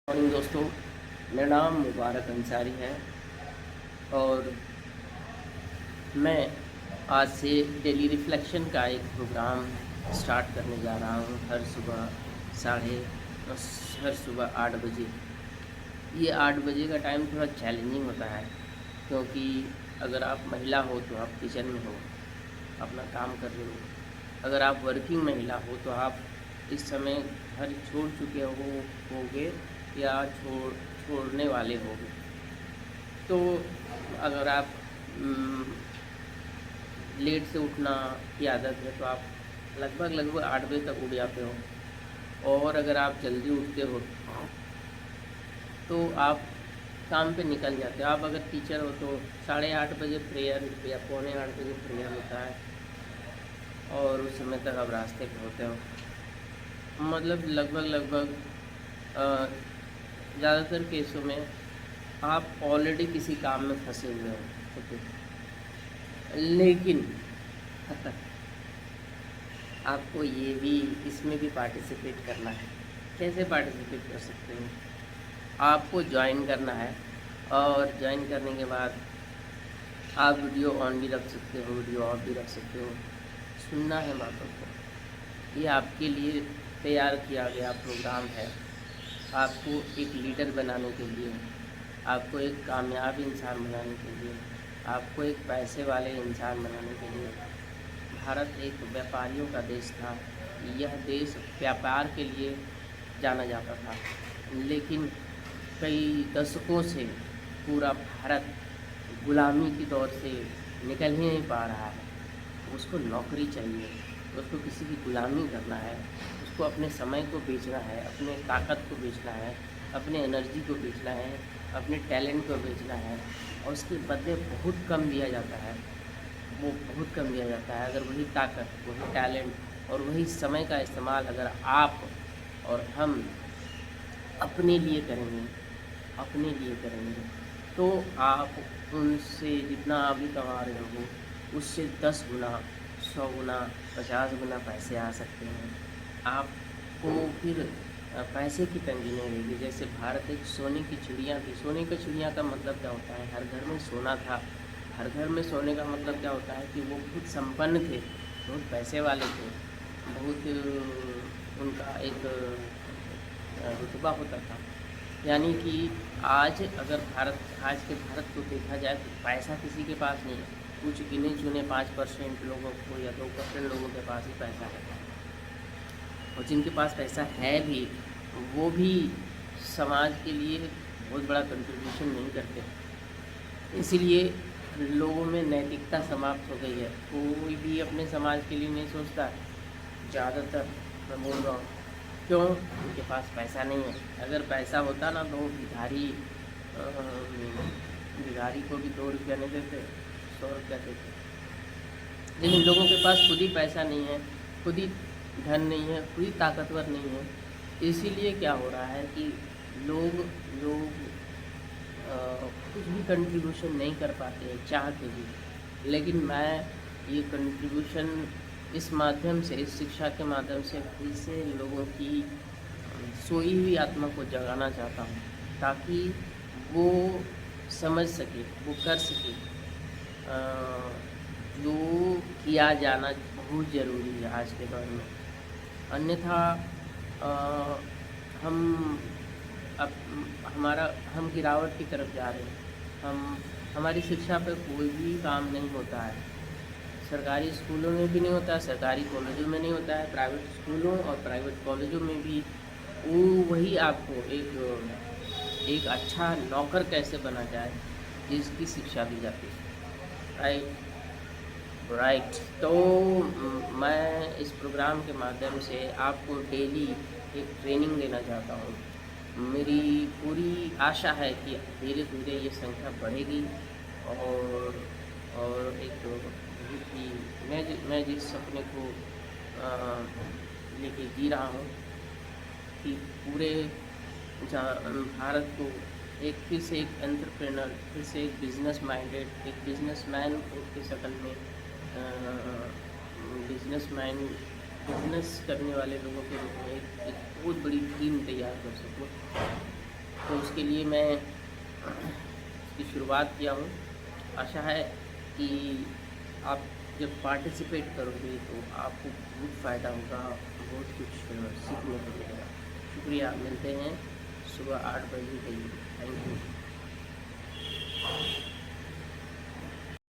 Morning दोस्तों, मेरा नाम मुबारक अंसारी है और मैं आज से डेली रिफ्लेक्शन का एक प्रोग्राम स्टार्ट करने जा रहा हूँ। साढ़े हर सुबह 8 बजे। ये 8 बजे का टाइम थोड़ा चैलेंजिंग होता है, क्योंकि अगर आप महिला हो तो आप किचन में हो, अपना काम कर रहे हो। अगर आप वर्किंग महिला हो तो आप इस समय घर छोड़ चुके होगे या छोड़ने वाले होगे। तो अगर आप लेट से उठना की आदत है तो आप लगभग 8 बजे तक उठ जाते हो, और अगर आप जल्दी उठते हो तो आप काम पे निकल जाते हो। आप अगर टीचर हो तो 8:30 बजे प्रेयर या 7:45 बजे प्रेयर होता है, और उस समय तक आप रास्ते पे होते हो। मतलब लगभग ज़्यादातर केसों में आप ऑलरेडी किसी काम में फंसे हुए हो। ओके, लेकिन आपको ये भी इसमें भी पार्टिसिपेट करना है। कैसे पार्टिसिपेट कर सकते हैं? आपको ज्वाइन करना है, और ज्वाइन करने के बाद आप वीडियो ऑन भी रख सकते हो, वीडियो ऑफ भी रख सकते हो। सुनना है बातों को। ये आपके लिए तैयार किया गया प्रोग्राम है, आपको एक लीडर बनाने के लिए, आपको एक कामयाब इंसान बनाने के लिए, आपको एक पैसे वाले इंसान बनाने के लिए। भारत एक व्यापारियों का देश था। यह देश व्यापार के लिए जाना जाता था, लेकिन कई दशकों से पूरा भारत गुलामी की दौर से निकल ही नहीं पा रहा है। उसको नौकरी चाहिए, उसको किसी की गुलामी करना है, उसको अपने समय को बेचना है, अपने ताकत को बेचना है, अपने एनर्जी को बेचना है, अपने टैलेंट को बेचना है, और उसके बदले बहुत कम दिया जाता है। वो बहुत कम दिया जाता है। अगर वही ताकत, वही टैलेंट और वही समय का इस्तेमाल अगर आप और हम अपने लिए करेंगे, तो आप उनसे जितना अभी कमा रहे हो उससे 10 गुना, 100 गुना, 50 गुना पैसे आ सकते हैं। आपको फिर पैसे की तंगी नहीं रहेगी। जैसे भारत एक सोने की चिड़िया थी। सोने की चिड़िया का मतलब क्या होता है? हर घर में सोना था। हर घर में सोने का मतलब क्या होता है कि वो खुद संपन्न थे, बहुत पैसे वाले थे, बहुत उनका एक रुतबा होता था। यानी कि आज के भारत को देखा जाए तो पैसा किसी के पास नहीं है। कुछ गिने चुने 5% लोगों को या 2% लोगों के पास ही पैसा है, और जिनके पास पैसा है भी, वो भी समाज के लिए बहुत बड़ा कंट्रीब्यूशन नहीं करते। इसीलिए लोगों में नैतिकता समाप्त हो गई है। कोई भी अपने समाज के लिए नहीं सोचता, ज़्यादातर मैं बोल रहा हूँ। क्यों? उनके पास पैसा नहीं है। अगर पैसा होता ना तो भिखारी को भी 2 रुपया नहीं देते, 100 रुपया देते। लेकिन लोगों के पास खुद ही पैसा नहीं है, खुद ही धन नहीं है, खुद ही ताकतवर नहीं है। इसीलिए क्या हो रहा है कि लोग लोग कुछ भी कंट्रीब्यूशन नहीं कर पाते हैं, चाहते भी। लेकिन मैं ये कंट्रीब्यूशन इस माध्यम से, इस शिक्षा के माध्यम से फिर से लोगों की सोई हुई आत्मा को जगाना चाहता हूँ, ताकि वो समझ सके, वो कर सके। जो किया जाना बहुत ज़रूरी है आज के दौर में। अन्यथा अ, हम अब हम गिरावट की तरफ जा रहे हैं। हमारी शिक्षा पर कोई भी काम नहीं होता है। सरकारी स्कूलों में भी नहीं होता है, सरकारी कॉलेजों में नहीं होता है। प्राइवेट स्कूलों और प्राइवेट कॉलेजों में भी वही आपको एक अच्छा नौकर कैसे बना जाए, इसकी शिक्षा दी जाती है। राइट। तो मैं इस प्रोग्राम के माध्यम से आपको डेली एक ट्रेनिंग देना चाहता हूँ। मेरी पूरी आशा है कि धीरे धीरे ये संख्या बढ़ेगी, और एक बहुत ही मैं जिस सपने को लेके जी रहा हूँ कि पूरे भारत को फिर से एक एंटरप्रेनर, फिर से एक बिजनेसमैन की शक्ल में, बिजनेस करने वाले लोगों के रूप में एक बहुत बड़ी टीम तैयार कर सकूँ। उसके लिए मैं इसकी शुरुआत किया हूँ। आशा है कि आप जब पार्टिसिपेट करोगे तो आपको बहुत फ़ायदा होगा, बहुत कुछ सीखने को मिलेगा। शुक्रिया, मिलते हैं सुबह 8 बजे। Thank you.